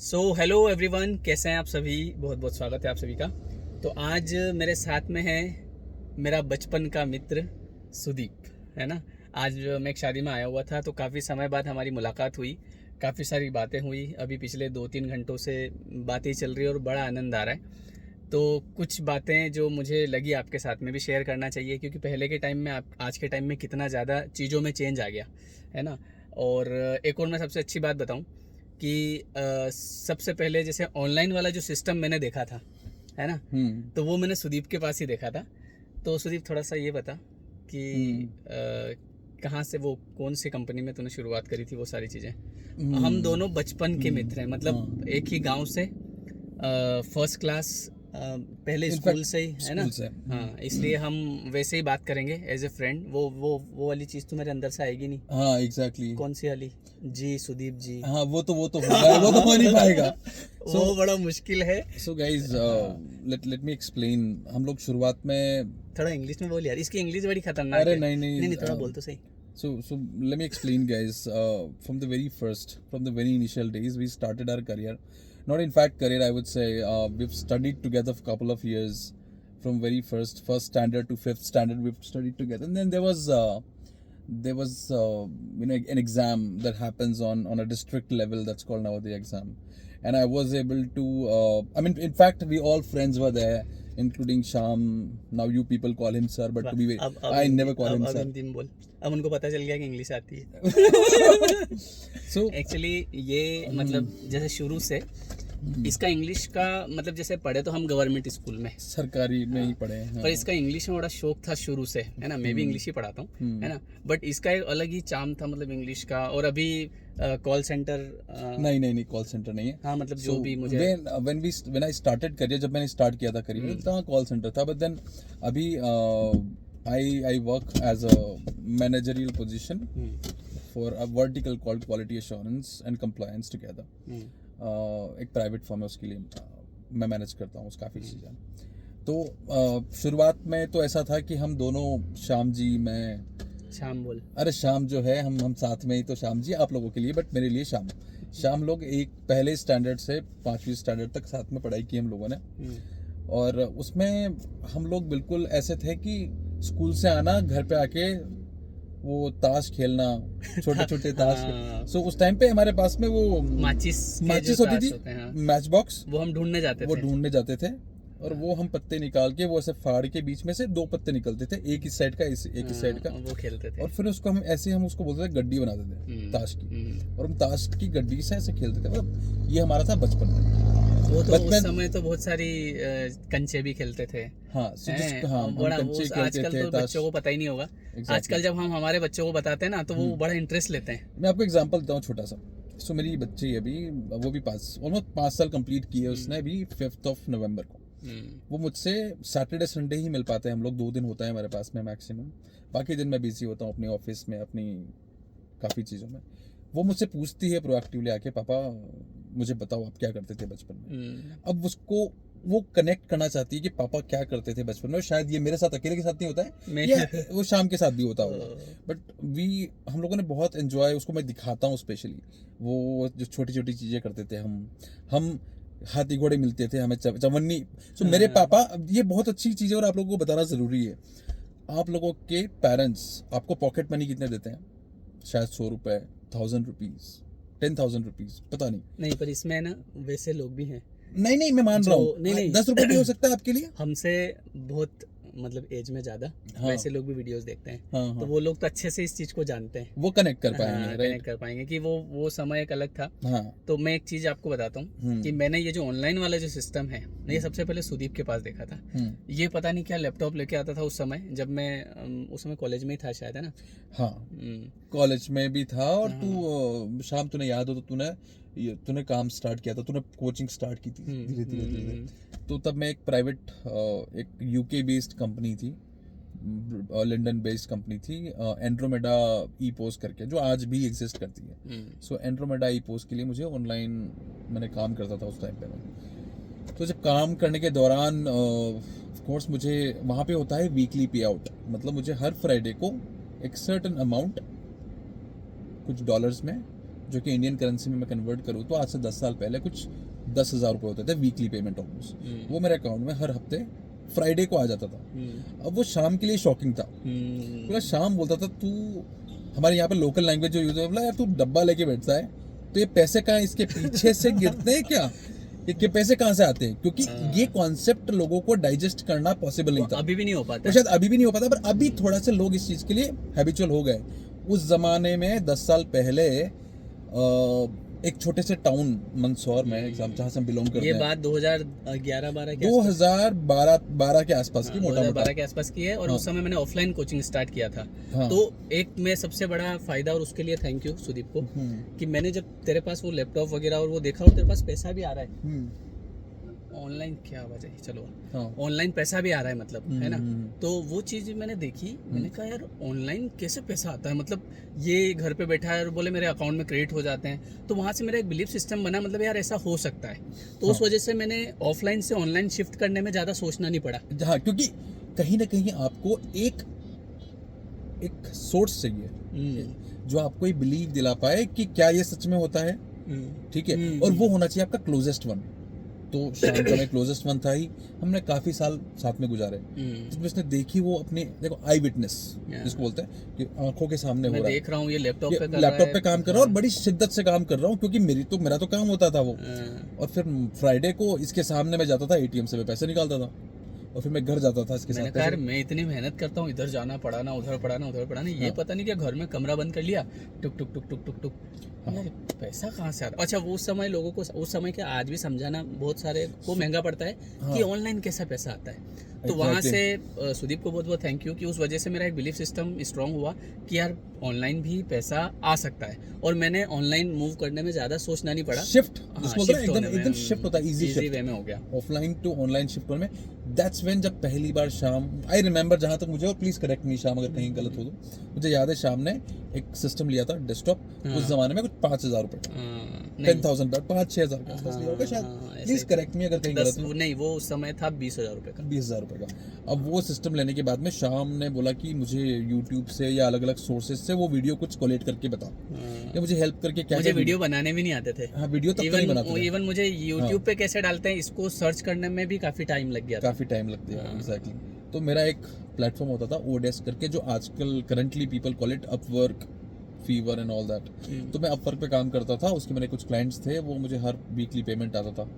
Hello everyone, कैसे हैं आप सभी। बहुत बहुत स्वागत है आप सभी का। तो आज मेरे साथ में है मेरा बचपन का मित्र सुदीप, है ना। आज मैं एक शादी में आया हुआ था, तो काफ़ी समय बाद हमारी मुलाकात हुई, काफ़ी सारी बातें हुई। अभी पिछले 2-3 घंटों से बातें चल रही है और बड़ा आनंद आ रहा है। तो कुछ बातें जो मुझे लगी आपके साथ में भी शेयर करना चाहिए, क्योंकि पहले के टाइम में आज के टाइम में कितना ज़्यादा चीज़ों में चेंज आ गया है ना। और एक और मैं सबसे अच्छी बात बताऊं कि सबसे पहले जैसे ऑनलाइन वाला जो सिस्टम मैंने देखा था, है ना, तो वो मैंने सुदीप के पास ही देखा था। तो सुदीप, थोड़ा सा ये बता कि कहाँ से, वो कौन सी कंपनी में तूने शुरुआत करी थी, वो सारी चीज़ें। हम दोनों बचपन के मित्र हैं, मतलब एक ही गांव से, फर्स्ट क्लास, पहले स्कूल से ही, है ना। स्कूल से हाँ, इसलिए हम वैसे ही बात करेंगे एज ए फ्रेंड। वो वाली चीज़ तो मेरे अंदर से आएगी नहीं। हाँ एग्जैक्टली कौन सी वाली? जी सुदीप जी। हाँ वो तो होगा वो तो हो नहीं पाएगा। वो बड़ा मुश्किल है। So guys let me explain. हम लोग शुरुआत में थोड़ा इंग्लिश में बोल यार, इसकी इंग्लिश बड़ी खतरनाक अरे है। नहीं नहीं, थोड़ा बोल तो सही। so let me explain guys, from the very initial days we started our career, not in fact career I would say, we've studied together for a couple of years. From very first standard to fifth standard we've studied together, and then there was an exam that happens on a district level, that's called Navodaya exam, and I was able to in fact we all friends were there, including Sham. Now you people call him sir, but to be I never call him अब sir. Hindi में बोल। अब उनको पता चल गया कि English आती है। So एक्चुअली ये मतलब जैसे शुरू से इसका इंग्लिश का मतलब, जैसे पढ़े तो हम गवर्नमेंट स्कूल में, सरकारी में ही पढ़े हैं, पर इसका इंग्लिश में बड़ा शौक था शुरू से, है ना। मैं भी इंग्लिश ही पढ़ाता हूँ, है ना। बट इसका एक अलग ही चार्म था, मतलब इंग्लिश का। और अभी कॉल सेंटर नहीं कॉल सेंटर नहीं है। हाँ, मतलब जो भी मुझे when I started करियर, जब मैंने स्टार्ट किया था करियर, तो कॉल सेंटर था, बट देन अभी I work as a managerial position for a vertical called quality assurance and compliance together. एक प्राइवेट फर्म है, उसके लिए मैं मैनेज करता हूँ काफ़ी चीज़ें। तो शुरुआत में तो ऐसा था कि हम दोनों, श्याम जी, मैं, शाम बोल, अरे शाम जो है, हम साथ में ही, तो शाम जी आप लोगों के लिए, बट मेरे लिए शाम लोग एक पहले स्टैंडर्ड से 5वीं स्टैंडर्ड तक साथ में पढ़ाई की हम लोगों ने। और उसमें हम लोग बिल्कुल ऐसे थे कि स्कूल से आना, घर पे आके वो ताश खेलना, छोटे छोटे ताश। सो उस टाइम पे हमारे पास में वो माचिस होती थी, मैच बॉक्स, वो हम ढूंढने जाते थे। और वो हम पत्ते निकाल के, वो ऐसे फाड़ के, बीच में से 2 पत्ते निकलते थे, एक इस साइड का, एक इस साइड का, वो खेलते थे। और फिर उसको हम उसको बोलते थे, गड्डी बनाते थे ताश की, और हम ताश की गड्डी से ऐसे खेलते थे। मतलब ये हमारा था बचपन में। वो तो उस समय तो बहुत सारी कंचे भी खेलते थे। हाँ, बड़ा आजकल तो बच्चों को पता ही नहीं होगा। आजकल जब हम हमारे बच्चों को बताते हैं ना, तो वो बड़ा इंटरेस्ट लेते हैं। मैं आपको एग्जांपल देता हूँ छोटा सा। सो मेरी बच्ची अभी, वो भी ऑलमोस्ट 5 साल कंप्लीट किए उसने अभी 5 नवंबर को। वो मुझसे सैटरडे संडे ही मिल पाते हैं हम लोग, 2 दिन होता है हमारे पास में मैक्सिमम। बाकी दिन मैं बिजी होता हूँ अपने ऑफिस में, अपनी काफ़ी चीज़ों में। वो मुझसे पूछती है प्रोएक्टिवली आके, पापा मुझे बताओ आप क्या करते थे बचपन में। अब उसको वो कनेक्ट करना चाहती है कि पापा क्या करते थे बचपन में। शायद ये मेरे साथ अकेले के साथ नहीं होता है, या वो शाम के साथ भी होता होगा, बट हम लोगों ने बहुत एंजॉय, उसको मैं दिखाता हूँ स्पेशली वो जो छोटी छोटी चीज़ें करते थे। हम हाथी घोड़े मिलते थे, हमें चवन्नी। तो मेरे पापा, ये बहुत अच्छी चीज़ है और आप लोगों को बताना ज़रूरी है। आप लोगों के पेरेंट्स आपको पॉकेट मनी कितने देते हैं? शायद 100 रुपये, 1000 रुपीज़, 10,000 रुपीज़, पता नहीं। पर इसमें ना वैसे लोग भी हैं। नहीं मैं मान रहा हूँ, नहीं 10 रुपये भी हो सकता है आपके लिए। हमसे बहुत मतलब एज में ज्यादा, वैसे लोग भी वीडियोस देखते हैं। तो वो लोग तो अच्छे से इस चीज को जानते हैं, वो कनेक्ट कर पाएंगे कि वो समय एक अलग था। तो मैं एक चीज आपको बताता हूँ कि मैंने ये जो ऑनलाइन वाला जो सिस्टम है, ये सबसे पहले सुदीप के पास देखा था। ये पता नहीं क्या लैपटॉप लेके आता था उस समय, जब मैं उस समय कॉलेज में ही था शायद, है ना। हाँ, कॉलेज में भी था। और तू शाम, तूने याद हो तो तूने काम स्टार्ट किया था, तूने कोचिंग स्टार्ट की थी धीरे धीरे। तो तब मैं एक प्राइवेट, एक यूके बेस्ड कंपनी थी, लंदन बेस्ड कंपनी थी, एंड्रोमेडा ई पोस्ट करके, जो आज भी एग्जिस्ट करती है। सो एंड्रोमेडा ई पोस्ट के लिए मुझे ऑनलाइन मैंने काम करता था उस टाइम पे मैं। तो जब काम करने के दौरान ऑफ कोर्स मुझे वहाँ पे होता है वीकली पे आउट, मतलब मुझे हर फ्राइडे को एक सर्टेन अमाउंट, कुछ डॉलर्स में जो कि इंडियन करेंसी में मैं कन्वर्ट करूँ तो आज से 10 साल पहले कुछ 10,000 रुपये होते थे वीकली पेमेंट ऑलमोस्ट। वो मेरे अकाउंट में हर हफ्ते फ्राइडे को आ जाता था। अब वो शाम के लिए शॉकिंग था। पूरा शाम बोलता था तू, हमारे यहाँ पे लोकल लैंग्वेज जो यूज है, बोला यार तू डब्बा लेके बैठता है तो ये पैसे कहाँ, इसके पीछे से गिरते हैं क्या, ये पैसे कहाँ से आते हैं? क्योंकि ये कॉन्सेप्ट लोगों को डाइजेस्ट करना पॉसिबल नहीं था, अभी भी नहीं हो पाता, तो शायद अभी भी नहीं हो पाता, पर अभी थोड़ा सा लोग इस चीज के लिए हैबिचुअल हो गए। उस जमाने में 10 साल पहले एक छोटे से टाउन मंदसौर में, जहाँ से हम बिलोंग करते हैं, ये बात 2011-12 के 2012 के आसपास की, मोटा 2012 के आसपास की है। और उस समय मैंने ऑफलाइन कोचिंग स्टार्ट किया था। तो एक में सबसे बड़ा फायदा, और उसके लिए थैंक यू सुदीप को, कि मैंने जब तेरे पास वो लैपटॉप वगैरह और वो देखा और तेरे पास पैसा भी आ रहा है ऑनलाइन, क्या आवाज है, चलो ऑनलाइन पैसा भी आ रहा है, मतलब है ना। तो वो चीज मैंने देखी, मैंने कहा यार ऑनलाइन कैसे पैसा आता है, मतलब ये घर पे बैठा है और बोले मेरे अकाउंट में क्रेडिट हो जाते हैं। तो वहाँ से मेरा एक बिलीफ सिस्टम बना, मतलब यार ऐसा हो सकता है। तो उस वजह से मैंने ऑफलाइन से ऑनलाइन शिफ्ट करने में ज़्यादा सोचना नहीं पड़ा। हाँ, क्योंकि कहीं ना कहीं आपको एक सोर्स चाहिए जो आपको ये बिलीव दिला पाए कि क्या ये सच में होता है, ठीक है, और वो होना चाहिए आपका क्लोजेस्ट वन। तो शाम का मैं क्लोजेस्ट वन था ही, हमने काफी साल साथ में गुजारे, जिसमें उसने देखी वो अपनी, देखो आई विटनेस जिसको बोलते हैं, कि आंखों के सामने हो रहा है, देख रहा हूँ ये लैपटॉप पे काम कर रहा हूँ और बड़ी शिद्दत से काम कर रहा हूँ, क्योंकि मेरा तो काम होता था वो। और फिर फ्राइडे को इसके सामने मैं जाता था, एटीएम से मैं पैसे निकालता था और फिर मैं घर जाता था इसके साथ। यार मैं इतनी मेहनत करता हूँ, इधर जाना पढ़ाना, उधर पढ़ाना, ये पता नहीं क्या घर में कमरा बंद कर लिया, टुक टुक टुक टुक टुक टुक, यार पैसा कहाँ से आता। अच्छा, वो उस समय लोगों को, उस समय के आज भी समझाना बहुत सारे को महंगा पड़ता है कि ऑनलाइन कैसा पैसा आता है। तो वहाँ से सुदीप को बहुत बहुत थैंक यू, कि उस वजह से मेरा एक बिलीफ सिस्टम स्ट्रांग हुआ कि यार ऑनलाइन भी पैसा आ सकता है, और मैंने ऑनलाइन मूव करने में ज़्यादा सोचना नहीं पड़ा। शिफ्ट एकदम शिफ्ट होता है, इजी वे में हो गया, ऑफलाइन टू ऑनलाइन शिफ्ट होने में। दैट्स व्हेन जब पहली बार शाम, आई रिमेंबर, जहाँ तक मुझे, और प्लीज करेक्ट मी शाम अगर कहीं गलत हो तो, मुझे याद है शाम ने एक सिस्टम लिया था डेस्कटॉप, उस जमाने में कुछ 5,000 रुपए का, 10,000 5-6,000 का आसपास लिया होगा शायद, प्लीज करेक्ट मी अगर कहीं गलत हो। नहीं, वो उस समय था 20,000 रुपए का, 20,000 रुपए का। अब वो सिस्टम लेने के बाद में शाम ने बोला कि मुझे यूट्यूब से या अलग अलग सोर्सेज से वो वीडियो कुछ कोलेक्ट करके बताओ, या मुझे हेल्प करके। क्या मुझे वीडियो बनाने भी नहीं आते थे। हाँ, वीडियो तब नहीं बनाते थे। इवन मुझे यूट्यूब पे कैसे डालते हैं इसको सर्च करने में भी काफी टाइम लग गया, काफी टाइम लगती है, एग्जैक्टली। तो मेरा एक प्लेटफॉर्म होता था ओडेस्क करके, जो आजकल currently people call it Upwork, fever and all that. तो मैं अपवर्क पे काम करता था, उसके मेरे कुछ क्लाइंट्स थे, वो मुझे हर वीकली पेमेंट आता था,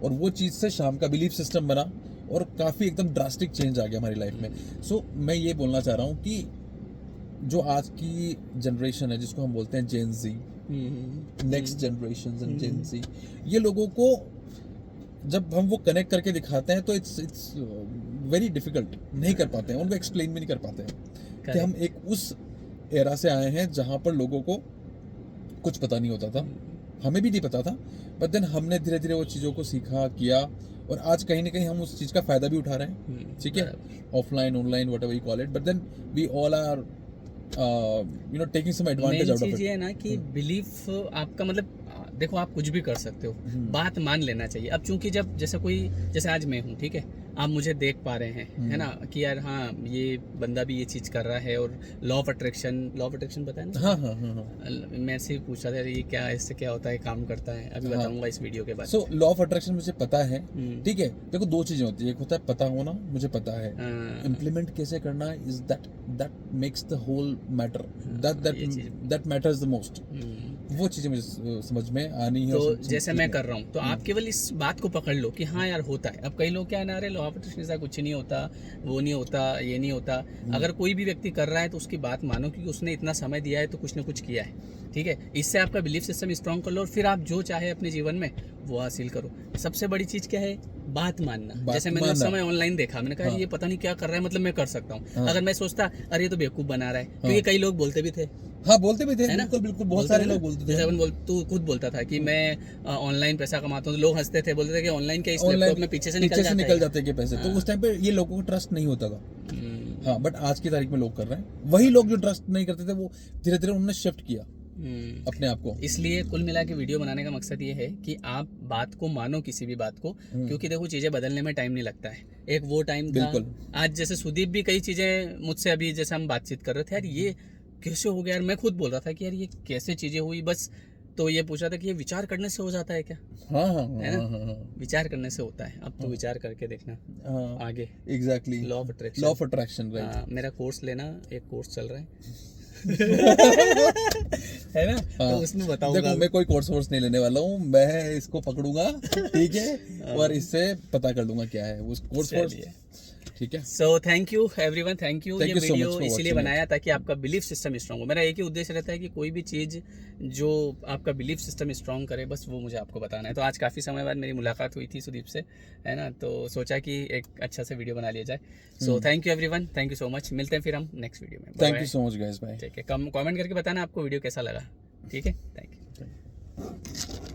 और वो चीज़ से शाम का बिलीफ सिस्टम बना और काफ़ी एकदम ड्रास्टिक चेंज आ गया हमारी लाइफ में। सो मैं ये बोलना चाह रहा हूँ कि जो आज की जनरेशन है, जिसको हम बोलते हैं जेन ज़ी, नेक्स्ट जनरेशन एंड जेन ज़ी, ये लोगों को जब हम वो कनेक्ट करके दिखाते हैं तो इट्स वेरी डिफिकल्ट, नहीं कर पाते हैं, उनको एक्सप्लेन भी नहीं कर पाते हैं कि हम एक उस एरा से आए हैं जहाँ पर लोगों को कुछ पता नहीं होता था, हमें भी नहीं पता था, बट देन हमने धीरे धीरे वो चीज़ों को सीखा, किया, और आज कहीं ना कहीं हम उस चीज़ का फ़ायदा भी उठा रहे हैं, ठीक है, offline online whatever you call it, but then we all are taking some advantage out of it. ये है ना कि बिलीफ आपका, मतलब देखो आप कुछ भी कर सकते हो, बात मान लेना चाहिए। अब चूंकि जब जैसे आज मैं हूँ, ठीक है, आप मुझे देख पा रहे हैं, है ना, कि यार हाँ ये बंदा भी ये चीज़ कर रहा है, और लॉ ऑफ अट्रैक्शन पता है ना? हाँ। मैं से पूछा था ये क्या, इससे क्या होता है, काम करता है, अभी बताऊंगा इस वीडियो के बाद। सो लॉ ऑफ अट्रैक्शन मुझे पता है, ठीक है। देखो दो चीजें होती है, एक होता है पता होना, मुझे पता है, इम्प्लीमेंट कैसे करना is that makes the whole matter, that matters the most. वो चीजें मुझे समझ में आनी है। तो जैसे मैं कर रहा हूँ, तो आप केवल इस बात को पकड़ लो कि हाँ यार होता है। अब कई लोग क्या ना, अरे लॉ ऑफ अट्रैक्शन ऐसा कुछ नहीं होता, वो नहीं होता, ये नहीं होता। अगर कोई भी व्यक्ति कर रहा है तो उसकी बात मानो, क्योंकि उसने इतना समय दिया है तो कुछ ना कुछ किया है, ठीक है। इससे आपका बिलीफ सिस्टम स्ट्रॉन्ग कर लो, और फिर आप जो चाहे अपने जीवन में वो हासिल करो। सबसे बड़ी चीज़ क्या है, बात मानना। जैसे मैंने उस समय ऑनलाइन देखा, मैंने कहा ये पता नहीं क्या कर रहा है, मतलब मैं कर सकता हूँ। अगर मैं सोचता अरे ये तो बेवकूफ़ बना रहा है, क्योंकि कई लोग बोलते भी थे, हाँ बोलते भी थे, बिल्कुल बहुत सारे लोग बोलते थे। जैसे तू खुद बोलता था कि मैं ऑनलाइन पैसा कमाता हूँ, तो लोग हंसते थे, बोलते थे कि ऑनलाइन के इस लैपटॉप में पीछे से निकल जाते हैं पैसे। तो उस टाइम पे ये लोगों को ट्रस्ट नहीं होता था, हाँ, बट आज की तारीख में लोग कर रहे हैं। वही लोग जो ट्रस्ट नहीं करते थे, वो धीरे धीरे उन्होंने शिफ्ट किया अपने आप को। इसलिए कुल मिला के वीडियो बनाने का मकसद ये है कि आप बात को मानो, किसी भी बात को, क्योंकि देखो चीज़ें बदलने में टाइम नहीं लगता है। एक वो टाइम था, आज जैसे सुदीप भी कई चीज़ें मुझसे, अभी जैसे हम बातचीत कर रहे थे, यार ये कैसे हो गया, यार मैं खुद बोल रहा था कि यार ये कैसे चीज़ें हुई, बस तो ये पूछा था कि ये विचार करने से हो जाता है क्या? हाँ हाँ है ना? हाँ हाँ हाँ विचार करने से होता है। अब तो विचार करके देखना हाँ आगे। Exactly law of attraction. Law of attraction right मेरा कोर्स लेना, एक कोर्स चल रहा है है ना? तो उसमें बताऊंगा। देखो मैं कोई कोर्स वोर्स नहीं लेने वाला हूँ, मैं इसको पकड़ूंगा ठीक है और इससे पता कर लूंगा क्या है उस कोर्स वोर्स, ठीक है। सो thank you everyone, thank you. Thank ये you so video much for इसीलिए watching बनाया ताकि आपका बिलीफ सिस्टम स्ट्रांग हो। मेरा एक ही उद्देश्य रहता है कि कोई भी चीज़ जो आपका बिलीफ सिस्टम स्ट्रांग करे, बस वो मुझे आपको बताना है। तो आज काफ़ी समय बाद मेरी मुलाकात हुई थी सुदीप से, है ना, तो सोचा कि एक अच्छा सा वीडियो बना लिया जाए। So thank you everyone, thank you so much. मिलते हैं फिर हम नेक्स्ट वीडियो में। Thank you so much guys, bye. ठीक है, कमेंट करके बताना आपको वीडियो कैसा लगा। ठीक है, थैंक यू।